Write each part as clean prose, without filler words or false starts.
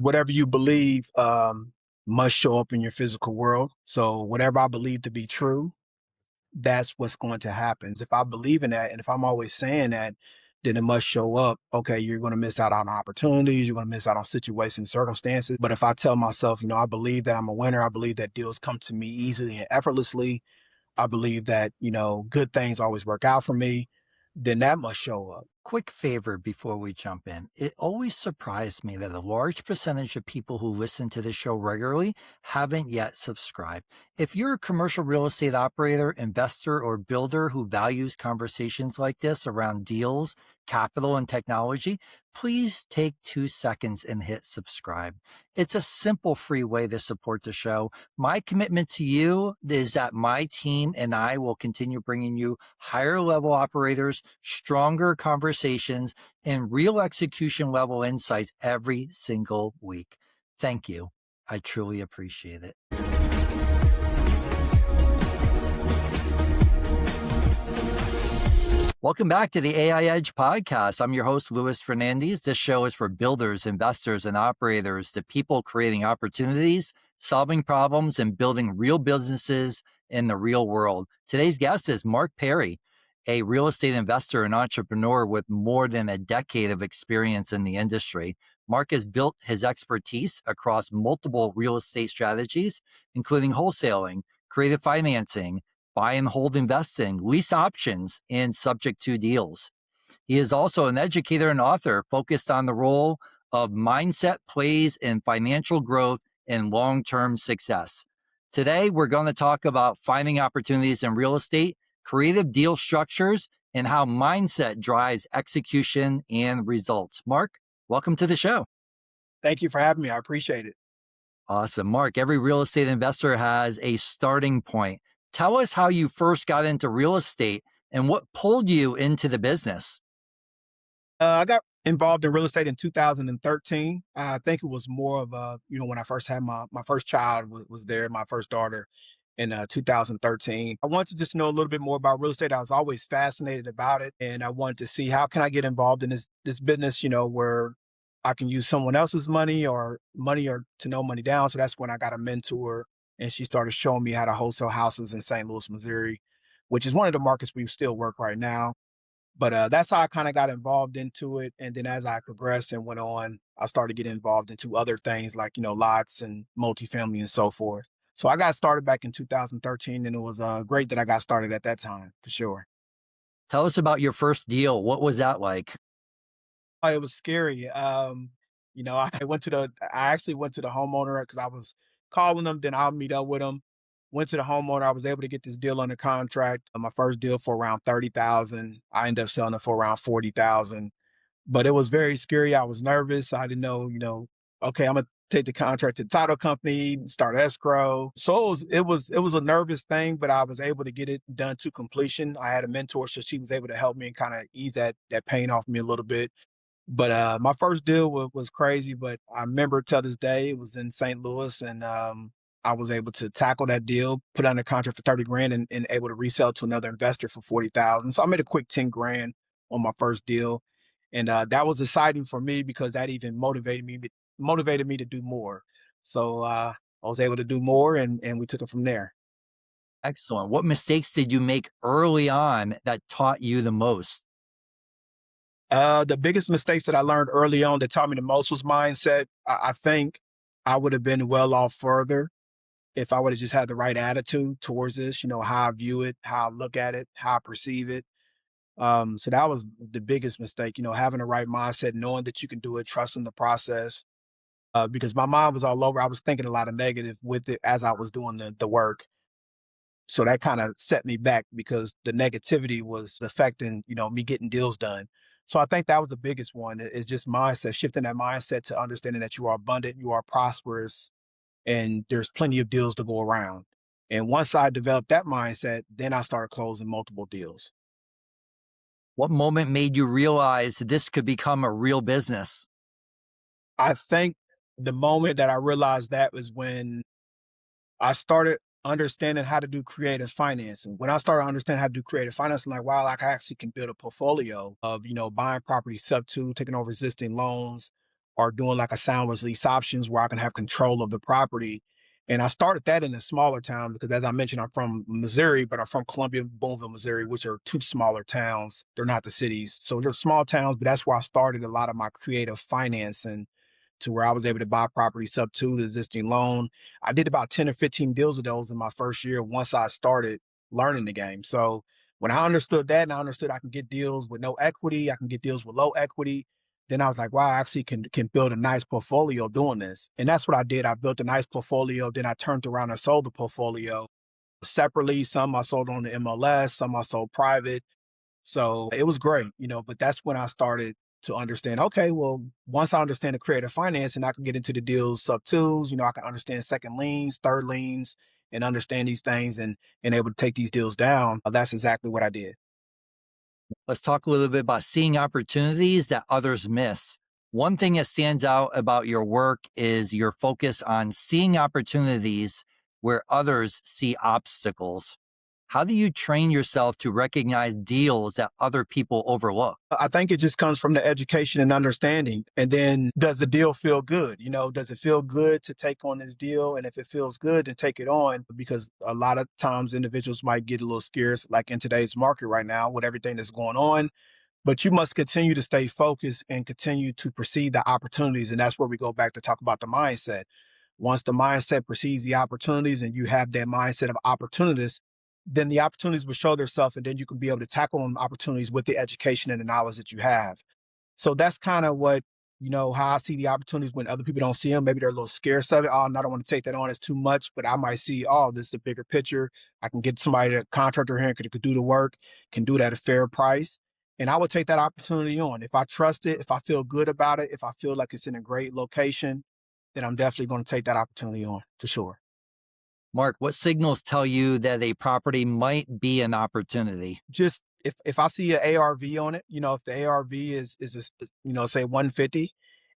Whatever you believe must show up in your physical world. So whatever I believe to be true, that's what's going to happen. If I believe in that, and if I'm always saying that, then it must show up. Okay, you're going to miss out on opportunities. You're going to miss out on situations, circumstances. But if I tell myself, I believe that I'm a winner. I believe that deals come to me easily and effortlessly. I believe that, good things always work out for me. Then that must show up. Quick favor before we jump in. It always surprised me that a large percentage of people who listen to the show regularly haven't yet subscribed. If you're a commercial real estate operator, investor, or builder who values conversations like this around deals, capital, and technology, please take 2 seconds and hit subscribe. It's a simple, free way to support the show. My commitment to you is that my team and I will continue bringing you higher level operators, stronger conversations, and real execution level insights every single week. Thank you. I truly appreciate it. Welcome back to the AI Edge podcast. I'm your host, Luis Fernandez. This show is for builders, investors, and operators, the people creating opportunities, solving problems, and building real businesses in the real world. Today's guest is Mark Perry, a real estate investor and entrepreneur with more than a decade of experience in the industry. Mark has built his expertise across multiple real estate strategies, including wholesaling, creative financing, buy and hold investing, lease options, and subject to deals. He is also an educator and author focused on the role of mindset plays in financial growth and long-term success. Today, we're going to talk about finding opportunities in real estate, creative deal structures, and how mindset drives execution and results. Mark, welcome to the show. Thank you for having me. I appreciate it. Awesome. Mark, every real estate investor has a starting point. Tell us how you first got into real estate and what pulled you into the business. I got involved in real estate in 2013. I think it was more of when I first had my first child was there, my first daughter in 2013. I wanted to just know a little bit more about real estate. I was always fascinated about it, and I wanted to see how can I get involved in this business, where I can use someone else's money or to no money down. So that's when I got a mentor, and she started showing me how to wholesale houses in St. Louis, Missouri, which is one of the markets we still work right now. But that's how I kind of got involved into it. And then as I progressed and went on, I started getting involved into other things like, lots and multifamily and so forth. So I got started back in 2013, and it was great that I got started at that time for sure. Tell us about your first deal. What was that like? It was scary. I actually went to the homeowner because I was calling them, then I'll meet up with them. Went to the homeowner. I was able to get this deal under contract. My first deal for around 30,000. I ended up selling it for around 40,000. But it was very scary. I was nervous. I didn't know, okay, I'm gonna take the contract to the title company, start escrow. So it was a nervous thing, but I was able to get it done to completion. I had a mentor, so she was able to help me and kind of ease that pain off me a little bit. But my first deal was crazy, but I remember till this day it was in St. Louis, and I was able to tackle that deal, put under contract for 30 grand, and able to resell to another investor for 40,000. So I made a quick 10 grand on my first deal, and that was exciting for me because that even motivated me to do more. So I was able to do more, and we took it from there. Excellent. What mistakes did you make early on that taught you the most? The biggest mistakes that I learned early on that taught me the most was mindset. I think I would have been well off further if I would have just had the right attitude towards this, how I view it, how I look at it, how I perceive it. So that was the biggest mistake, having the right mindset, knowing that you can do it, trusting the process. Because my mind was all over. I was thinking a lot of negative with it as I was doing the work. So that kind of set me back because the negativity was affecting, me getting deals done. So I think that was the biggest one is just mindset, shifting that mindset to understanding that you are abundant, you are prosperous, and there's plenty of deals to go around. And once I developed that mindset, then I started closing multiple deals. What moment made you realize this could become a real business? I think the moment that I realized that was when I started understanding how to do creative financing. When I started understanding how to do creative financing, like, wow, like I actually can build a portfolio of, buying property sub to, taking over existing loans, or doing like a soundless lease options where I can have control of the property. And I started that in a smaller town because, as I mentioned, I'm from Missouri, but I'm from Columbia, Boonville, Missouri, which are two smaller towns. They're not the cities. So they're small towns, but that's where I started a lot of my creative financing to where I was able to buy property sub to the existing loan. I did about 10 or 15 deals of those in my first year once I started learning the game. So when I understood that and I understood I can get deals with no equity, I can get deals with low equity, then I was like, wow, I actually can build a nice portfolio doing this. And that's what I did. I built a nice portfolio. Then I turned around and sold the portfolio separately. Some I sold on the MLS, some I sold private. So it was great, but that's when I started to understand, okay, well, once I understand the creative finance and I can get into the deals sub twos, I can understand second liens, third liens, and understand these things and able to take these deals down. That's exactly what I did. Let's talk a little bit about seeing opportunities that others miss. One thing that stands out about your work is your focus on seeing opportunities where others see obstacles. How do you train yourself to recognize deals that other people overlook? I think it just comes from the education and understanding. And then does the deal feel good? Does it feel good to take on this deal? And if it feels good, then take it on because a lot of times individuals might get a little scarce, like in today's market right now with everything that's going on. But you must continue to stay focused and continue to perceive the opportunities. And that's where we go back to talk about the mindset. Once the mindset perceives the opportunities and you have that mindset of opportunists, then the opportunities will show themselves and then you can be able to tackle on opportunities with the education and the knowledge that you have. So that's kind of what, how I see the opportunities when other people don't see them. Maybe they're a little scarce of it. Oh, no, I don't want to take that on. It's too much. But I might see, oh, this is a bigger picture. I can get somebody, a contractor here, could do the work, can do that at a fair price. And I would take that opportunity on. If I trust it, if I feel good about it, if I feel like it's in a great location, then I'm definitely going to take that opportunity on for sure. Mark, what signals tell you that a property might be an opportunity? Just if I see an ARV on it, if the ARV is say 150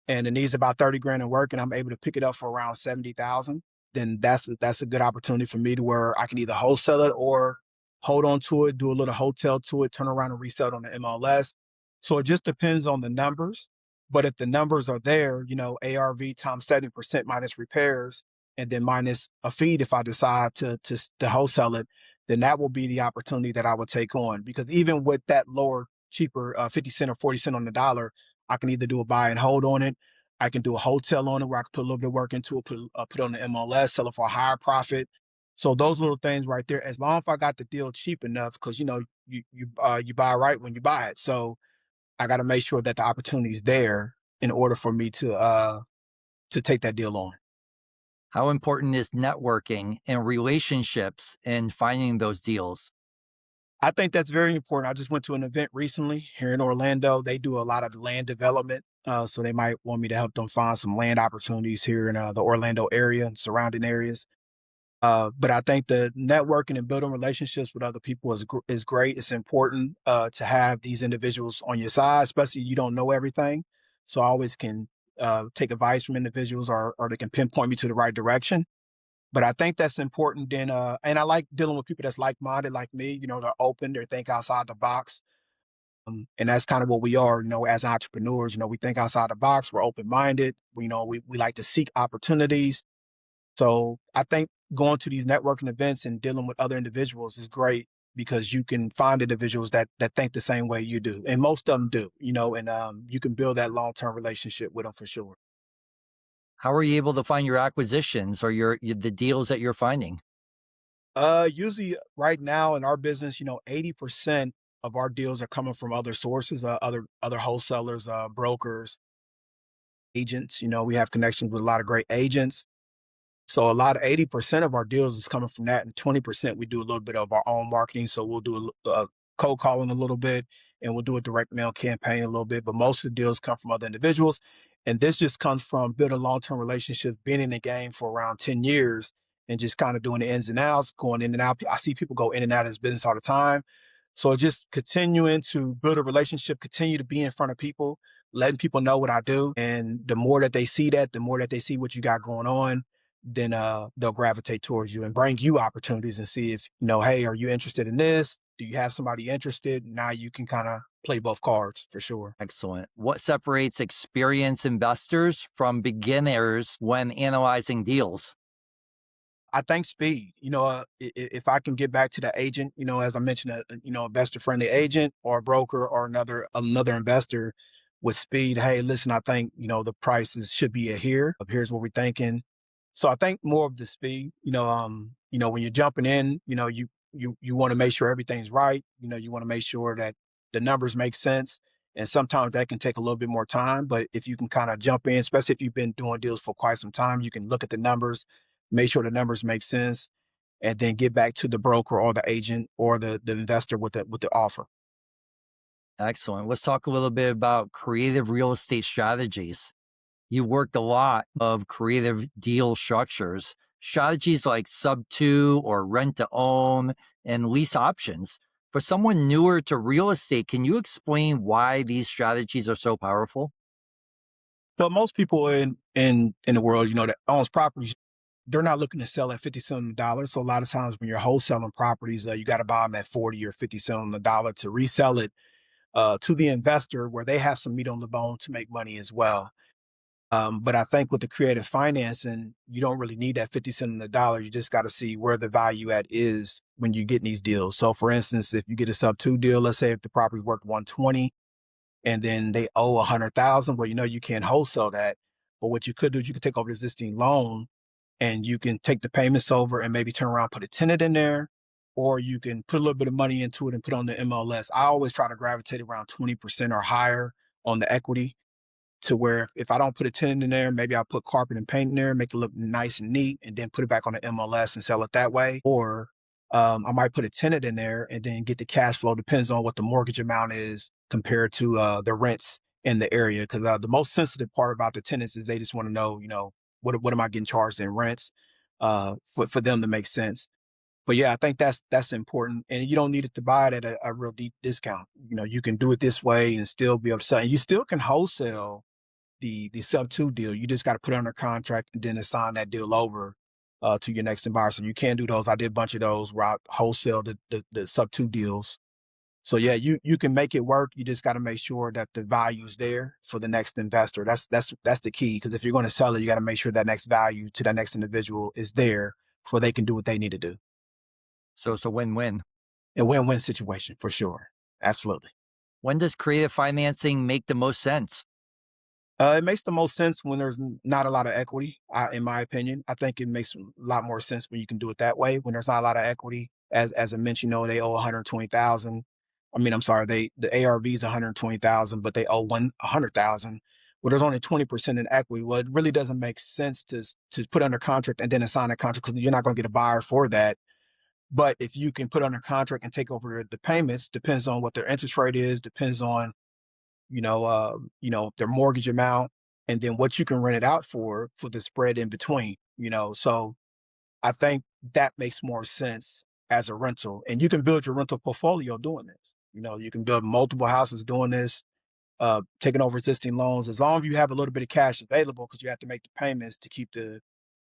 and it needs about 30 grand in work and I'm able to pick it up for around 70,000, then that's a good opportunity for me to where I can either wholesale it or hold on to it, do a little hotel to it, turn around and resell it on the MLS. So it just depends on the numbers. But if the numbers are there, ARV times 70% minus repairs and then minus a fee if I decide to wholesale it, then that will be the opportunity that I would take on. Because even with that lower, cheaper 50 cent or 40 cent on the dollar, I can either do a buy and hold on it. I can do a hotel on it where I can put a little bit of work into it, put it on the MLS, sell it for a higher profit. So those little things right there, as long as I got the deal cheap enough, because you buy right when you buy it. So I got to make sure that the opportunity is there in order for me to take that deal on. How important is networking and relationships in finding those deals? I think that's very important. I just went to an event recently here in Orlando. They do a lot of land development. So they might want me to help them find some land opportunities here in the Orlando area and surrounding areas. But I think the networking and building relationships with other people is great. It's important to have these individuals on your side, especially you don't know everything. So I always can take advice from individuals or they can pinpoint me to the right direction. But I think that's important. Then, and I like dealing with people that's like-minded, like me. They're open, they think outside the box, and that's kind of what we are. As entrepreneurs, we think outside the box. We're open-minded. We like to seek opportunities. So I think going to these networking events and dealing with other individuals is great because you can find individuals that think the same way you do, and most of them do. And you can build that long-term relationship with them for sure. How are you able to find your acquisitions or the deals that you're finding? Usually right now in our business, 80% of our deals are coming from other sources, other wholesalers, brokers, agents. We have connections with a lot of great agents. So a lot of 80% of our deals is coming from that, and 20% we do a little bit of our own marketing. So we'll do a cold calling a little bit, and we'll do a direct mail campaign a little bit. But most of the deals come from other individuals, and this just comes from building long-term relationships, being in the game for around 10 years, and just kind of doing the ins and outs, going in and out. I see people go in and out of this business all the time. So just continuing to build a relationship, continue to be in front of people, letting people know what I do, and the more that they see that, the more that they see what you got going on then they'll gravitate towards you and bring you opportunities and see if, hey, are you interested in this? Do you have somebody interested? Now you can kind of play both cards for sure. Excellent. What separates experienced investors from beginners when analyzing deals? I think speed. If I can get back to the agent, as I mentioned, investor friendly agent or a broker or another investor with speed. Hey, listen, I think the prices should be a here. Here's what we're thinking. So I think more of the speed. When you're jumping in, you want to make sure everything's right. You want to make sure that the numbers make sense. And sometimes that can take a little bit more time. But if you can kind of jump in, especially if you've been doing deals for quite some time, you can look at the numbers, make sure the numbers make sense, and then get back to the broker or the agent or the investor with the offer. Excellent. Let's talk a little bit about creative real estate strategies. You worked a lot of creative deal structures, strategies like sub two or rent to own and lease options. For someone newer to real estate, can you explain why these strategies are so powerful? But most people in the world, that owns properties, they're not looking to sell at 50 cents on the dollar. So a lot of times when you're wholesaling properties, you got to buy them at 40 or 50 cents on the dollar to resell it to the investor where they have some meat on the bone to make money as well. But I think with the creative financing, you don't really need that 50 cent on the dollar. You just got to see where the value at is when you get these deals. So for instance, if you get a sub two deal, let's say if the property worth 120 and then they owe 100,000, well, you can't wholesale that. But what you could do is you could take over the existing loan and you can take the payments over and maybe turn around, put a tenant in there, or you can put a little bit of money into it and put on the MLS. I always try to gravitate around 20% or higher on the equity to where if I don't put a tenant in there, maybe I'll put carpet and paint in there, make it look nice and neat, and then put it back on the MLS and sell it that way. Or I might put a tenant in there and then get the cash flow. Depends on what the mortgage amount is compared to the rents in the area. Because the most sensitive part about the tenants is they just want to know, what am I getting charged in rents for them to make sense. But yeah, I think that's important, and you don't need it to buy it at a real deep discount. You can do it this way and still be able to sell. And you still can wholesale the sub two deal. You just got to put it under contract and then assign that deal over to your next buyer. So you can do those. I did a bunch of those where I wholesale the sub two deals. So yeah, you can make it work. You just got to make sure that the value is there for the next investor. That's the key. Because if you're going to sell it, you got to make sure that next value to that next individual is there before they can do what they need to do. So it's a win win. A win-win situation for sure. Absolutely. When does creative financing make the most sense? It makes the most sense when there's not a lot of equity, in my opinion. I think it makes a lot more sense when you can do it that way. When there's not a lot of equity, as I mentioned, they owe 120,000. I mean, I'm sorry, the ARV is 120,000, but they owe 100,000. Well, there's only 20% in equity. Well, it really doesn't make sense to put under contract and then assign a contract because you're not going to get a buyer for that. But if you can put under contract and take over the payments, depends on what their interest rate is, depends on their mortgage amount, and then what you can rent it out for the spread in between. So I think that makes more sense as a rental, and you can build your rental portfolio doing this. You can build multiple houses doing this, taking over existing loans as long as you have a little bit of cash available because you have to make the payments to keep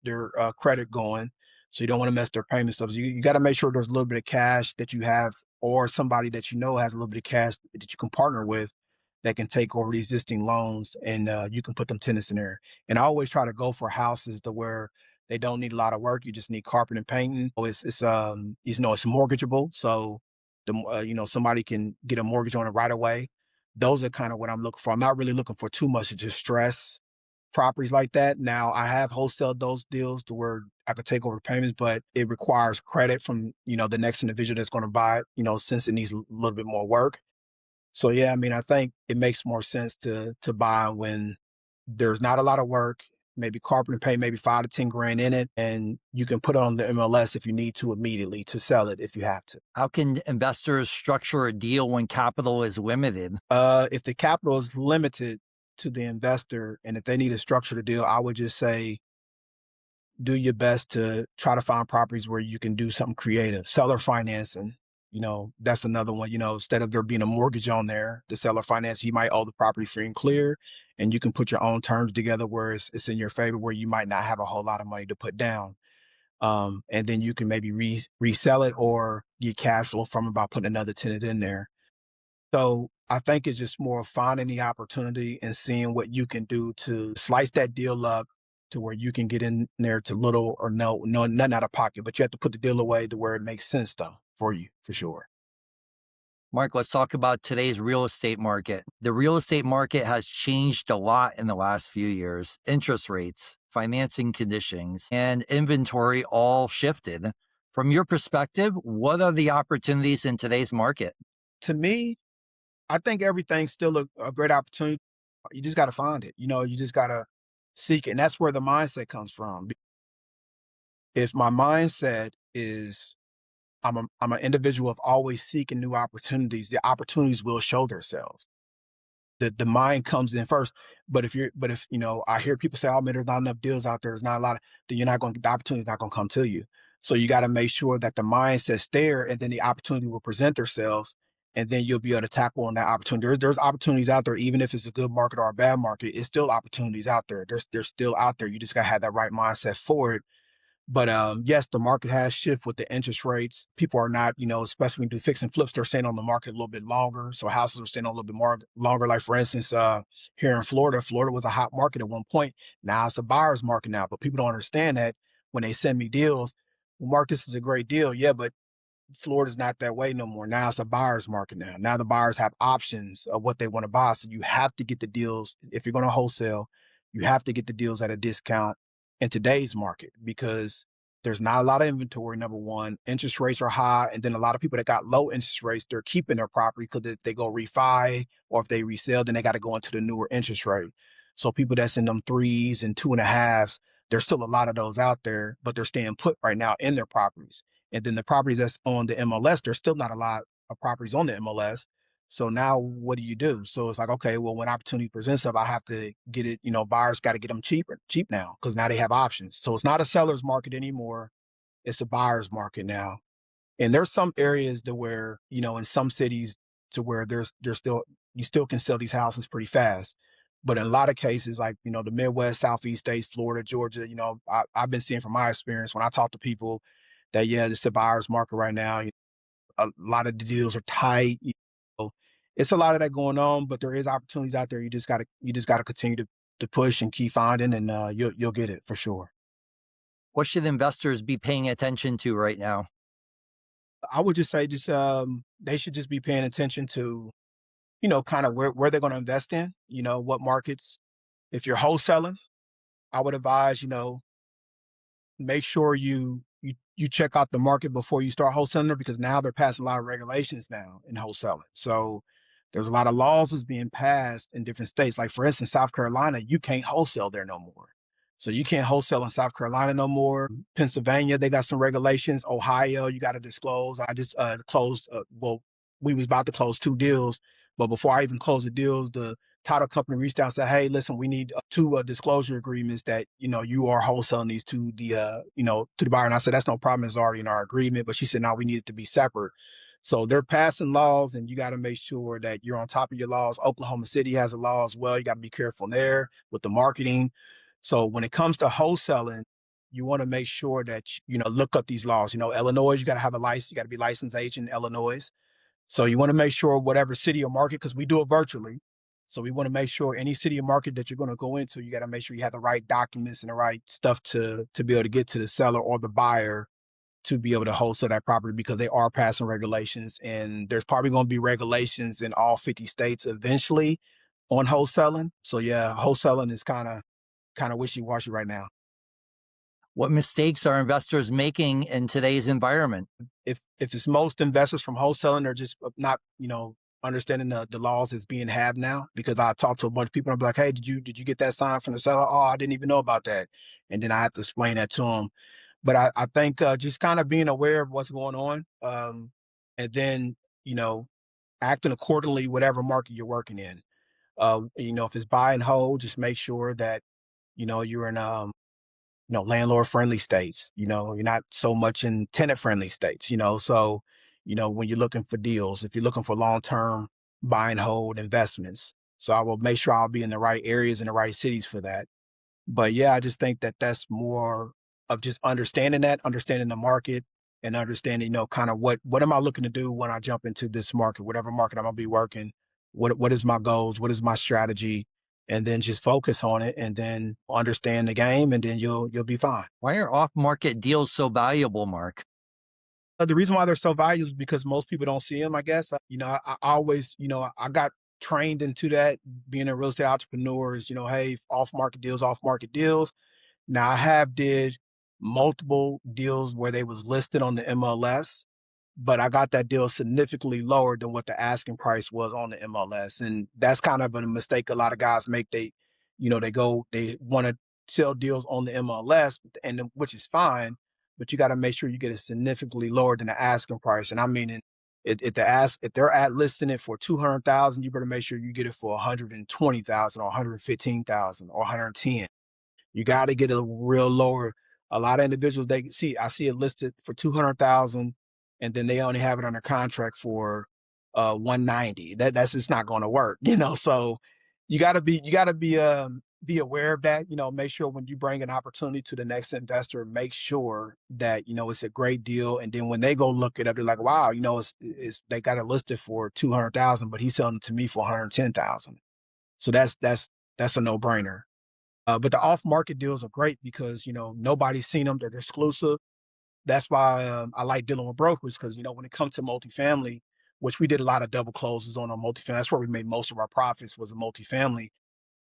their credit going. So you don't want to mess their payments up. So you got to make sure there's a little bit of cash that you have or somebody that has a little bit of cash that you can partner with that can take over the existing loans and you can put them tenants in there. And I always try to go for houses to where they don't need a lot of work. You just need carpet and painting. It's mortgageable. So somebody can get a mortgage on it right away. Those are kind of what I'm looking for. I'm not really looking for too much to just stress properties like that. Now I have wholesaled those deals to where I could take over the payments, but it requires credit from, the next individual that's going to buy it, since it needs a little bit more work. So yeah, I mean, I think it makes more sense to buy when there's not a lot of work, maybe carpet and paint, maybe 5 to 10 grand in it, and you can put it on the MLS if you need to immediately to sell it if you have to. How can investors structure a deal when capital is limited? If the capital is limited to the investor and if they need to structure the deal, I would just say do your best to try to find properties where you can do something creative, seller financing. That's another one. Instead of there being a mortgage on there, the seller finance, you might owe the property free and clear, and you can put your own terms together where it's in your favor, where you might not have a whole lot of money to put down. And then you can maybe resell it or get cash flow from it by putting another tenant in there. So I think it's just more of finding the opportunity and seeing what you can do to slice that deal up to where you can get in there to little or no, none out of pocket, but you have to put the deal away to where it makes sense though for you, for sure. Mark, let's talk about today's real estate market. The real estate market has changed a lot in the last few years. Interest rates, financing conditions, and inventory all shifted. From your perspective, what are the opportunities in today's market? To me, I think everything's still a great opportunity. You just got to find it. You just got to seek it. And that's where the mindset comes from. If my mindset is I'm an individual of always seeking new opportunities, the opportunities will show themselves. The mind comes in first. But if I hear people say, oh man, there's not enough deals out there, there's not a lot of, then you're not going to the opportunity's not going to come to you. So you got to make sure that the mindset's there, and then the opportunity will present themselves, and then you'll be able to tackle on that opportunity. There's opportunities out there, even if it's a good market or a bad market, it's still opportunities out there. There's still out there. You just gotta have that right mindset for it. But yes, the market has shifted with the interest rates. People are not, especially when you do fix and flips, they're staying on the market a little bit longer. So houses are staying on a little bit more longer. Like for instance, here in Florida, Florida was a hot market at one point. Now it's a buyer's market now. But people don't understand that when they send me deals. Well, Mark, this is a great deal. Yeah, but Florida's not that way no more. Now it's a buyer's market now. Now the buyers have options of what they want to buy. So you have to get the deals. If you're going to wholesale, you have to get the deals at a discount in today's market because there's not a lot of inventory, number one. Interest rates are high. And then a lot of people that got low interest rates, they're keeping their property because if they go refi or if they resell, then they got to go into the newer interest rate. So people that's in them threes and two and a halves, there's still a lot of those out there, but they're staying put right now in their properties. And then the properties that's on the MLS, there's still not a lot of properties on the MLS. So now what do you do? So it's like, okay, well, when opportunity presents up, I have to get it, buyers got to get them cheap now because now they have options. So it's not a seller's market anymore. It's a buyer's market now. And there's some areas to where, in some cities to where there's still, you still can sell these houses pretty fast. But in a lot of cases, like, the Midwest, Southeast states, Florida, Georgia, I've been seeing from my experience when I talk to people that, yeah, it's a buyer's market right now. A lot of the deals are tight. It's a lot of that going on, but there is opportunities out there. You just gotta continue to push and keep finding, and you'll get it for sure. What should investors be paying attention to right now? I would just say they should just be paying attention to, kind of where they're going to invest in, what markets. If you're wholesaling, I would advise, make sure you check out the market before you start wholesaling because now they're passing a lot of regulations now in wholesaling. So there's a lot of laws that's being passed in different states. Like for instance, South Carolina, you can't wholesale there no more. So you can't wholesale in South Carolina no more. Pennsylvania, they got some regulations. Ohio, you got to disclose. I just closed. Well, we was about to close two deals, but before I even closed the deals, the title company reached out and said, "Hey, listen, we need two disclosure agreements that you are wholesaling these to the to the buyer." And I said, "That's no problem. It's already in our agreement." But she said, "No, we need it to be separate." So they're passing laws, and you got to make sure that you're on top of your laws. Oklahoma City has a law as well. You got to be careful there with the marketing. So when it comes to wholesaling, you want to make sure that look up these laws. Illinois, you got to have a license. You got to be licensed agent in Illinois. So you want to make sure whatever city or market, because we do it virtually. So we want to make sure any city or market that you're going to go into, you got to make sure you have the right documents and the right stuff to be able to get to the seller or the buyer to be able to wholesale that property because they are passing regulations and there's probably going to be regulations in all 50 states eventually on wholesaling. So yeah, wholesaling is kind of wishy-washy right now. What mistakes are investors making in today's environment? If it's most investors from wholesaling, they're just not, understanding the laws that's being had now. Because I talked to a bunch of people and I'm like, hey, did you get that sign from the seller? Oh, I didn't even know about that. And then I have to explain that to them. But I think just kind of being aware of what's going on, and then acting accordingly, whatever market you're working in. If it's buy and hold, just make sure that you're in landlord friendly states. You're not so much in tenant friendly states. So when you're looking for deals, if you're looking for long-term buy and hold investments. So I will make sure I'll be in the right areas and the right cities for that. But yeah, I just think that that's more of just understanding that, understanding the market and understanding, kind of what am I looking to do when I jump into this market, whatever market I'm gonna be working, what is my goals, what is my strategy, and then just focus on it and then understand the game and then you'll be fine. Why are off market deals so valuable, Mark? The reason why they're so valuable is because most people don't see them, I guess. I always, I got trained into that being a real estate entrepreneur is, hey, off market deals. Now I have did multiple deals where they was listed on the MLS, but I got that deal significantly lower than what the asking price was on the MLS. And that's kind of a mistake a lot of guys make. They want to sell deals on the MLS, which is fine, but you got to make sure you get it significantly lower than the asking price. And I mean, if they're at listing it for 200,000, you better make sure you get it for 120,000 or 115,000 or 110. You got to get a real lower. A lot of individuals I see it listed for 200,000, and then they only have it under contract for 190. That's just not going to work, So you got to be aware of that. Make sure when you bring an opportunity to the next investor, make sure that it's a great deal. And then when they go look it up, they're like, wow, it's they got it listed for 200,000, but he's selling it to me for 110,000. So that's a no brainer. But the off market deals are great because nobody's seen them; they're exclusive. That's why I like dealing with brokers because when it comes to multifamily, which we did a lot of double closes on multifamily. That's where we made most of our profits was a multifamily.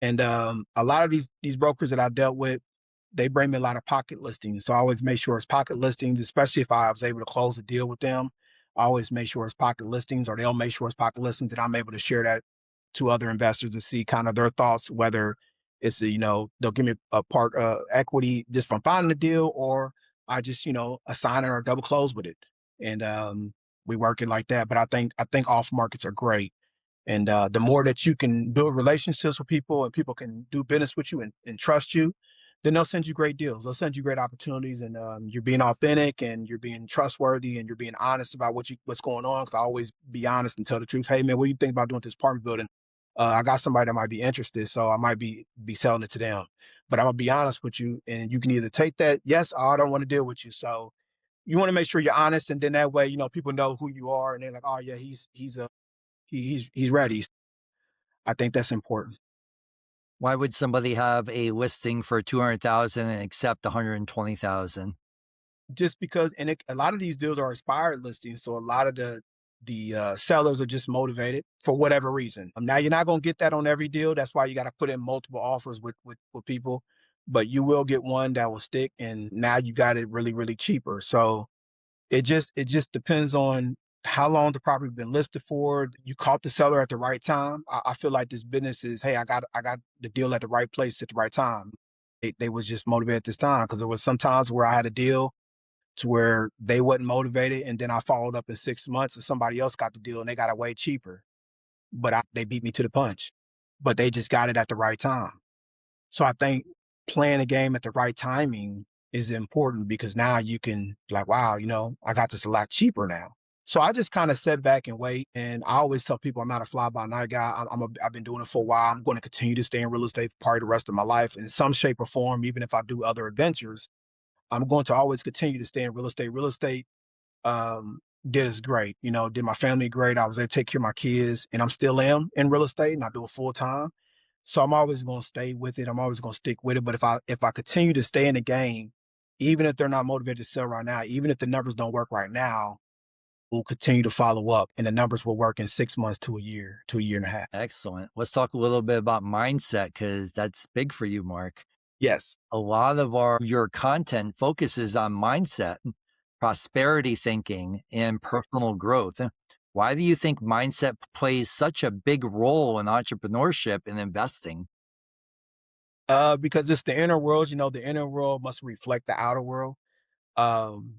And a lot of these brokers that I dealt with, they bring me a lot of pocket listings. So I always make sure it's pocket listings, especially if I was able to close a deal with them. I always make sure it's pocket listings, or they'll make sure it's pocket listings, and I'm able to share that to other investors to see kind of their thoughts, whether they'll give me a part equity just from finding the deal, or I just assign it or double close with it, and we work it like that. But I think off markets are great. And the more that you can build relationships with people and people can do business with you and trust you, then they'll send you great deals. They'll send you great opportunities, and you're being authentic and you're being trustworthy and you're being honest about what's going on. Because I always be honest and tell the truth. Hey man, what do you think about doing this apartment building? I got somebody that might be interested, so I might be selling it to them. But I'm gonna be honest with you, and you can either take that, yes, or I don't want to deal with you. So you want to make sure you're honest, and then that way, people know who you are, and they're like, oh yeah, he's ready. I think that's important. Why would somebody have a listing for 200,000 and accept 120,000? Just because, a lot of these deals are expired listings, so a lot of the sellers are just motivated for whatever reason. Now you're not going to get that on every deal. That's why you got to put in multiple offers with people, but you will get one that will stick, and now you got it really really cheaper. So it just depends on how long the property been listed for. You caught the seller at the right time. I feel like this business is, hey, I got the deal at the right place at the right time. They was just motivated at this time because there was some times where I had a deal to where they wasn't motivated, and then I followed up in 6 months, and somebody else got the deal and they got it way cheaper, but they beat me to the punch. But they just got it at the right time. So I think playing a game at the right timing is important because now you can like, wow, I got this a lot cheaper now. So I just kind of sit back and wait. And I always tell people I'm not a fly by night guy. I've been doing it for a while. I'm going to continue to stay in real estate for probably the rest of my life in some shape or form. Even if I do other adventures, I'm going to always continue to stay in real estate. Real estate did us great, did my family great. I was able to take care of my kids, and I'm still am in real estate and I do it full time. So I'm always going to stay with it. I'm always going to stick with it. But if I continue to stay in the game, even if they're not motivated to sell right now, even if the numbers don't work right now, we'll continue to follow up, and the numbers will work in 6 months to a year and a half. Excellent. Let's talk a little bit about mindset because that's big for you, Mark. Yes. A lot of your content focuses on mindset, prosperity thinking, and personal growth. Why do you think mindset plays such a big role in entrepreneurship and investing? Because it's the inner world. The inner world must reflect the outer world. Um,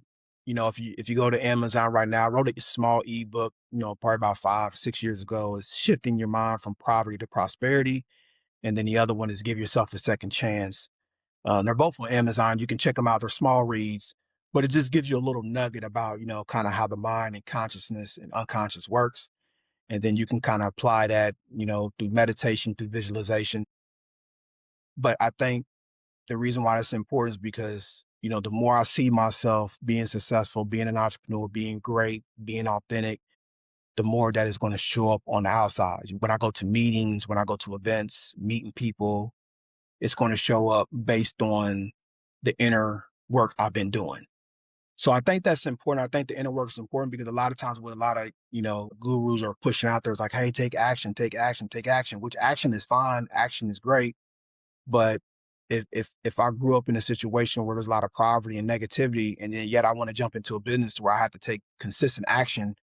if you go to Amazon right now, I wrote a small ebook, probably about 5, 6 years ago. It's shifting your mind from poverty to prosperity, and then the other one is give yourself a second chance. They're both on Amazon. You can check them out. They're small reads, but it just gives you a little nugget about, kind of how the mind and consciousness and unconscious works. And then you can kind of apply that, through meditation, through visualization. But I think the reason why that's important is because, the more I see myself being successful, being an entrepreneur, being great, being authentic, the more that is going to show up on the outside. When I go to meetings, when I go to events, meeting people, it's going to show up based on the inner work I've been doing. So I think that's important. I think the inner work is important because a lot of times what a lot of, gurus are pushing out there is like, hey, take action, take action, take action, which action is fine. Action is great. But if I grew up in a situation where there's a lot of poverty and negativity, and then yet I want to jump into a business where I have to take consistent action,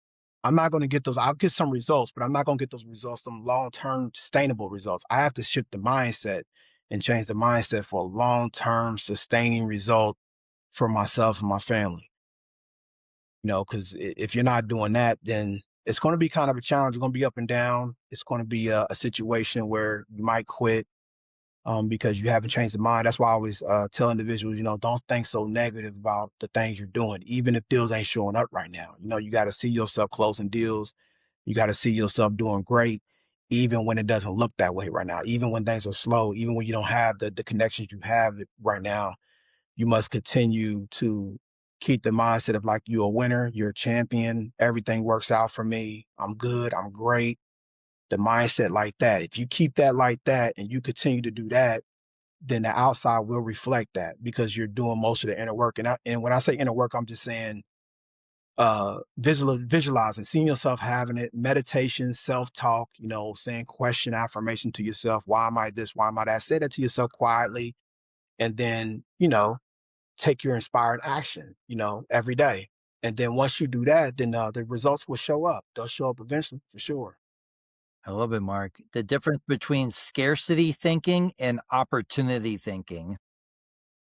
I'm not going to get those. I'll get some results, but I'm not going to get those results, some long-term sustainable results. I have to shift the mindset and change the mindset for a long-term sustaining result for myself and my family. Because if you're not doing that, then it's going to be kind of a challenge. It's going to be up and down. It's going to be a situation where you might quit because you haven't changed the mind. That's why I always tell individuals, don't think so negative about the things you're doing, even if deals ain't showing up right now. You got to see yourself closing deals. You got to see yourself doing great, even when it doesn't look that way right now, even when things are slow, even when you don't have the connections you have right now. You must continue to keep the mindset of like, you're a winner, you're a champion. Everything works out for me. I'm good. I'm great. The mindset like that. If you keep that like that and you continue to do that, then the outside will reflect that because you're doing most of the inner work. And when I say inner work, I'm just saying visualizing, seeing yourself having it, meditation, self-talk, saying question affirmation to yourself. Why am I this? Why am I that? Say that to yourself quietly. And then, take your inspired action, every day. And then once you do that, then the results will show up. They'll show up eventually for sure. I love it, Mark. The difference between scarcity thinking and opportunity thinking.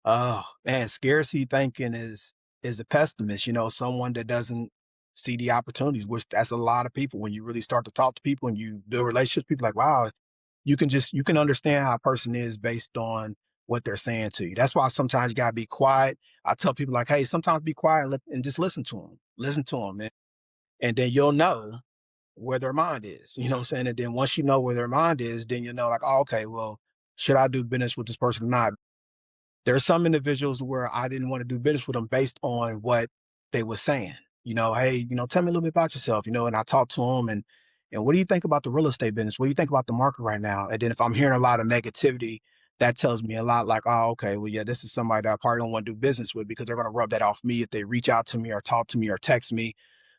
Oh man, scarcity thinking is a pessimist, someone that doesn't see the opportunities, which that's a lot of people. When you really start to talk to people and you build relationships, people like, wow, you can understand how a person is based on what they're saying to you. That's why sometimes you gotta be quiet. I tell people like, hey, sometimes be quiet and just listen to them. Listen to them, man. And then you'll know where their mind is. You know what I'm saying? And then once you know where their mind is, then you know, like, oh, okay, well, should I do business with this person or not? There are some individuals where I didn't want to do business with them based on what they were saying. Hey, tell me a little bit about yourself, and I talked to them and what do you think about the real estate business? What do you think about the market right now? And then if I'm hearing a lot of negativity, that tells me a lot like, oh, okay, well, yeah, this is somebody that I probably don't want to do business with because they're going to rub that off me if they reach out to me or talk to me or text me.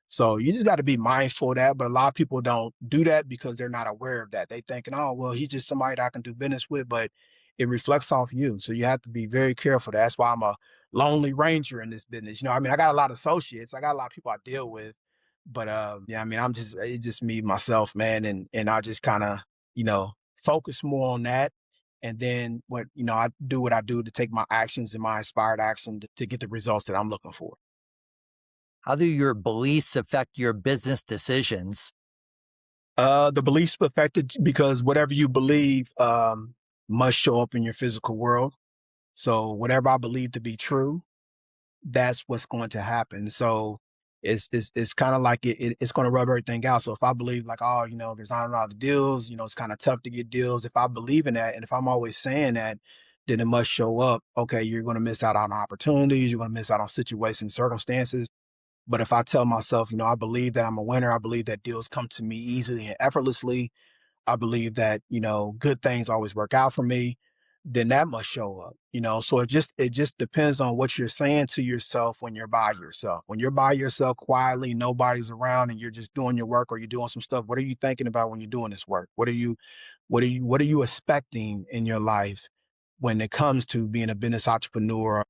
So you just got to be mindful of that. But a lot of people don't do that because they're not aware of that. They thinking, oh, well, he's just somebody that I can do business with, but it reflects off you. So you have to be very careful. That's why I'm a lonely ranger in this business. I got a lot of associates. I got a lot of people I deal with, but yeah, it's just me, myself, man. And I just kind of, focus more on that. And then I do what I do to take my actions and my inspired action to get the results that I'm looking for. How do your beliefs affect your business decisions? The beliefs affected because whatever you believe must show up in your physical world. So whatever I believe to be true, that's what's going to happen. So it's kind of like it's going to rub everything out. So if I believe like, oh, there's not a lot of deals, it's kind of tough to get deals. If I believe in that, and if I'm always saying that, then it must show up. Okay, you're going to miss out on opportunities. You're going to miss out on situations, circumstances. But if I tell myself, I believe that I'm a winner, I believe that deals come to me easily and effortlessly, I believe that, good things always work out for me, then that must show up, So it just depends on what you're saying to yourself when you're by yourself. When you're by yourself quietly, nobody's around and you're just doing your work or you're doing some stuff. What are you thinking about when you're doing this work? What are you expecting in your life when it comes to being a business entrepreneur?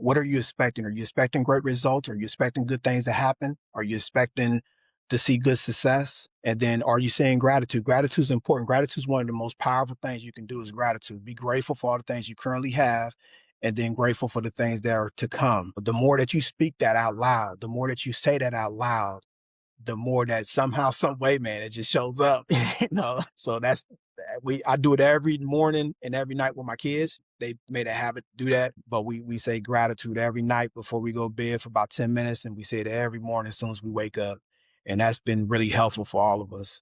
What are you expecting? Are you expecting great results? Are you expecting good things to happen? Are you expecting to see good success? And then are you saying gratitude? Gratitude is important. Gratitude is one of the most powerful things you can do is gratitude. Be grateful for all the things you currently have and then grateful for the things that are to come. But the more that you speak that out loud, the more that you say that out loud, the more that somehow, some way, man, it just shows up, So I do it every morning and every night with my kids. They made a habit to do that, but we say gratitude every night before we go to bed for about 10 minutes, and we say it every morning as soon as we wake up, and that's been really helpful for all of us.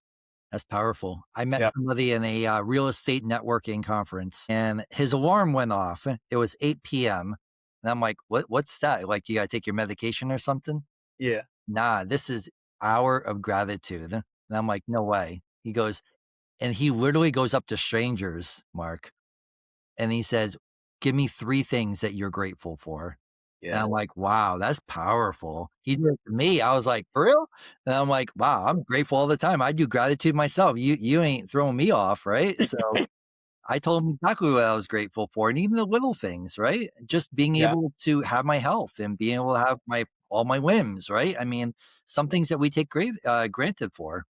That's powerful. I met Yeah, somebody in a real estate networking conference, and his alarm went off. It was 8 p.m. And I'm like, what's that? Like, you got to take your medication or something? yeah, Nah, this is hour of gratitude. And I'm like, no way. He goes, and he literally goes up to strangers, Mark, and he says, give me three things that you're grateful for. And yeah, I'm like, wow, that's powerful. He did it to me. I was like, for real? And I'm like, wow, I'm grateful all the time. I do gratitude myself. You ain't throwing me off, right? So I told him exactly what I was grateful for, and even the little things, right? Just being yeah, able to have my health and being able to have my all my limbs, right? I mean, some things that we take granted for.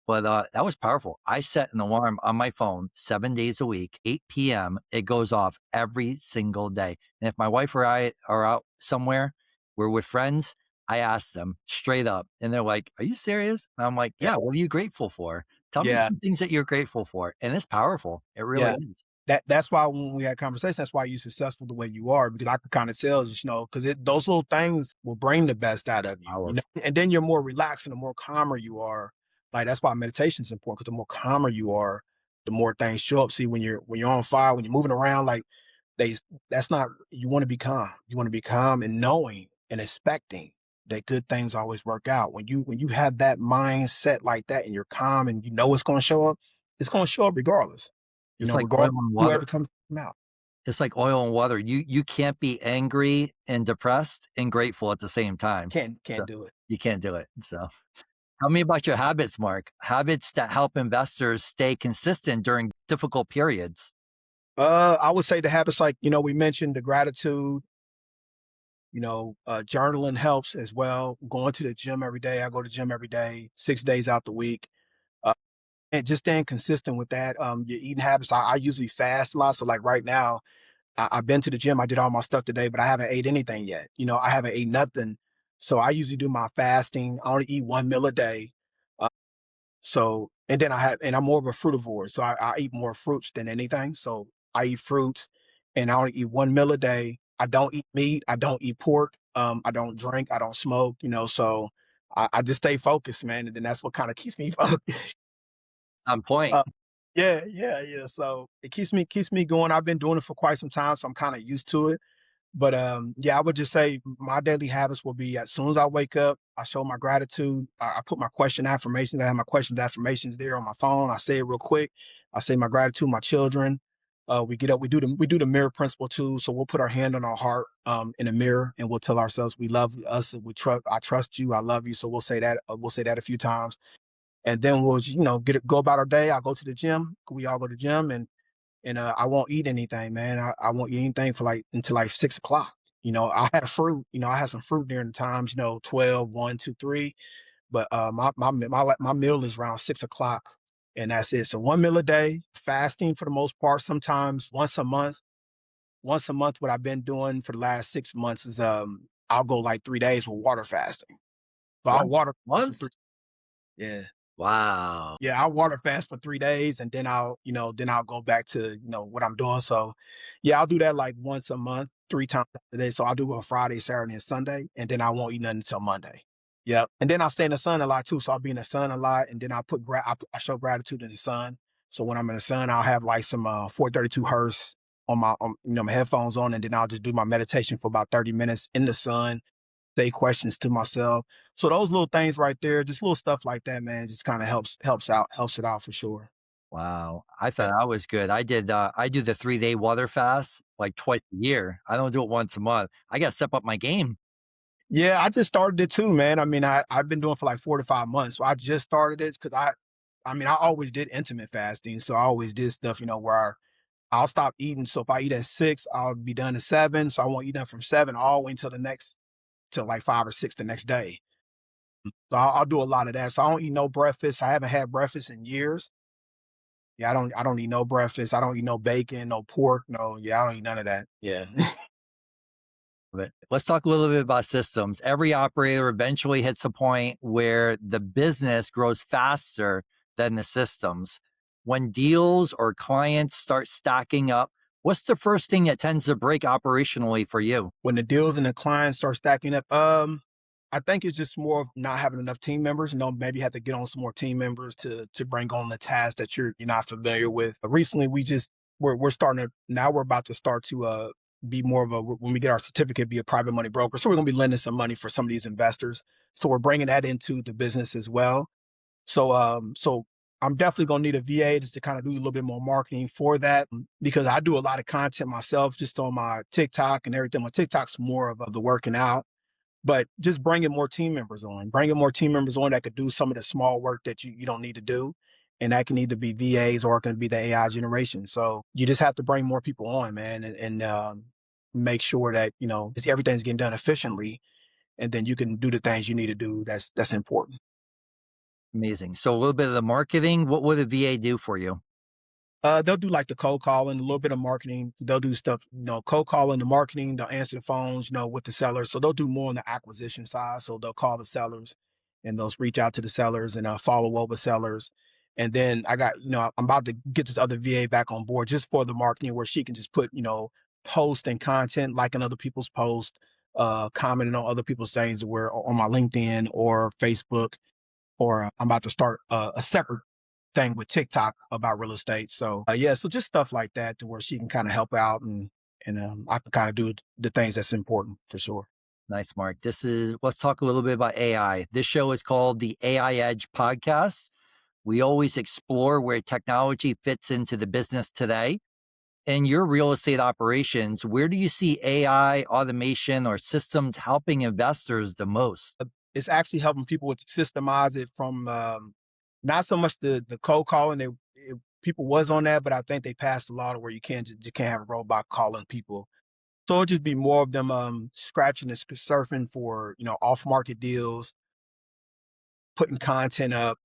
But that was powerful. I set an alarm on my phone 7 days a week, 8 p.m. It goes off every single day. And if my wife or I are out somewhere, we're with friends, I ask them straight up. And they're like, are you serious? And I'm like, yeah, yeah, what are you grateful for? Tell me yeah, some things that you're grateful for. And it's powerful. It really yeah. is. That's why when we had conversations, that's why you're successful the way you are, because I can kind of tell, because those little things will bring the best out of you, Powerful. and then you're more relaxed and the more calmer you are. Like that's why meditation is important, because the more calmer you are, the more things show up. See, when you're on fire, when you're moving around, like they, that's not, you want to be calm. You want to be calm and knowing and expecting that good things always work out. When you have that mindset like that and you're calm and you know it's going to show up regardless. It's like oil Regardless and of water. whoever comes out. It's like oil and water. You can't be angry and depressed and grateful at the same time. Can't So do it. you can't do it. So tell me about your habits, Mark. Habits that help investors stay consistent during difficult periods. I would say the habits like, we mentioned the gratitude, journaling helps as well. Going to the gym every day. I go to the gym every day, 6 days out the week. Uh, and just staying consistent with that. Your eating habits. I usually fast a lot. So like right now, I've been to the gym. I did all my stuff today, but I haven't ate anything yet. I haven't ate nothing. So I usually do my fasting. I only eat one meal a day. Uh, So, and I'm more of a frutivore. So I eat more fruits than anything. So I eat fruits and I only eat one meal a day. I don't eat meat. I don't eat pork. I don't drink. I don't smoke, so I just stay focused, man. And then that's what kind of keeps me focused. On point. Uh, yeah, yeah, yeah. So it keeps me going. I've been doing it for quite some time. So I'm kind of used to it. But yeah, I would just say my daily habits will be as soon as I wake up, I show my gratitude. I put my question affirmations. I have my question affirmations there on my phone. I say it real quick. I say my gratitude, my children. We get up, we do the mirror principle too. So we'll put our hand on our heart in a mirror and we'll tell ourselves we love us, I trust you, I love you. So we'll say that a few times. And then we'll go about our day. I'll go to the gym. We all go to the gym and I won't eat anything, man. I won't eat anything for like until like 6 o'clock. I had fruit. I had some fruit during the times. 12, 1, 2, 3. But my meal is around 6 o'clock, and that's it. So one meal a day, fasting for the most part. Sometimes once a month. Once a month, what I've been doing for the last 6 months is I'll go like 3 days with water fasting. So I'll Once water fast for once? 3. Yeah. Wow. Yeah, I'll water fast for 3 days and then I'll go back to, what I'm doing. So yeah, I'll do that like once a month, 3 times a day. So I'll do it Friday, Saturday, and Sunday, and then I won't eat nothing until Monday. Yep. And then I stay in the sun a lot too. So I'll be in the sun a lot and then I show gratitude in the sun. So when I'm in the sun, I'll have like some 432 hertz on my headphones on, and then I'll just do my meditation for about 30 minutes in the sun, say questions to myself. So those little things right there, just little stuff like that, man, just kind of helps it out for sure. Wow. I Yeah. thought I was good. I do the 3-day water fast like twice a year. I don't do it once a month. I got to step up my game. Yeah, I just started it too, man. I mean, I've been doing it for like 4 to 5 months. So I just started it because I always did intermittent fasting. So I always did stuff, where I'll stop eating. So if I eat at 6, I'll be done at 7. So I won't eat them from 7 all the way until till like 5 or 6 the next day. So I'll do a lot of that. So I don't eat no breakfast. I haven't had breakfast in years. Yeah, I don't eat no breakfast. I don't eat no bacon, no pork, no, yeah, I don't eat none of that. Yeah. But let's talk a little bit about systems. Every operator eventually hits a point where the business grows faster than the systems. When deals or clients start stacking up, what's the first thing that tends to break operationally for you? When the deals and the clients start stacking up, I think it's just more of not having enough team members. Maybe you have to get on some more team members to bring on the tasks that you're not familiar with. Recently, we're starting to now we're about to start to be more of a when we get our certificate, be a private money broker. So we're gonna be lending some money for some of these investors. So we're bringing that into the business as well. So I'm definitely gonna need a VA just to kind of do a little bit more marketing for that because I do a lot of content myself just on my TikTok and everything. My TikTok's more of the working out, but just bringing more team members on that could do some of the small work that you don't need to do. And that can either be VAs or it can be the AI generation. So you just have to bring more people on, man, and make sure that, everything's getting done efficiently. And then you can do the things you need to do. That's important. Amazing. So a little bit of the marketing, what would a VA do for you? They'll do like the cold calling, a little bit of marketing. They'll do stuff, cold calling, the marketing. They'll answer the phones, with the sellers. So they'll do more on the acquisition side. So they'll call the sellers and they'll reach out to the sellers and follow up with sellers. And then I'm about to get this other VA back on board just for the marketing where she can just put, post and content, liking other people's posts, commenting on other people's things where on my LinkedIn or Facebook, or I'm about to start a separate thing with TikTok about real estate. So yeah, so just stuff like that to where she can kind of help out and I can kind of do the things that's important for sure. Nice, Mark. Let's talk a little bit about AI. This show is called the AI Edge Podcast. We always explore where technology fits into the business today. In your real estate operations, where do you see AI, automation, or systems helping investors the most? It's actually helping people with systemize it from not so much the cold calling. People was on that, but I think they passed a law to where you can't have a robot calling people. So it'll just be more of them scratching and surfing for off market deals, putting content up.